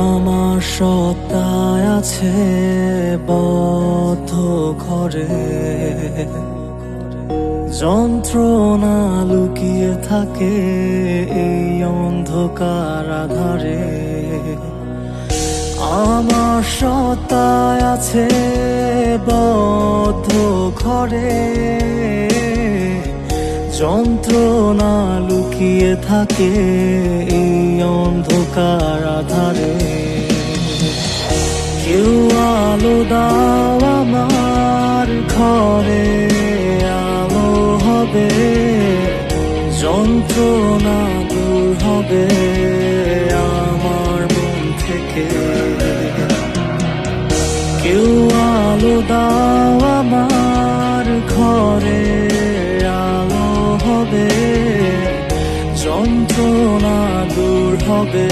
আমার সত্তায় আছে বদ্ধ ঘরে, যন্ত্রণা লুকিয়ে থাকে এই অন্ধকার আধারে। আমার সত্তায় আছে বদ্ধ ঘরে, যন্ত্রণা লুকিয়ে থাকে এই অন্ধকার আধারে। কেউ আলো দাও আমার ঘরে, আলো হবে, যন্ত্রণা দূর হবে আমার মন থেকে। কেউ আলো দাও আমার ঘরে, আলো হবে, যন্ত্রণা দূর হবে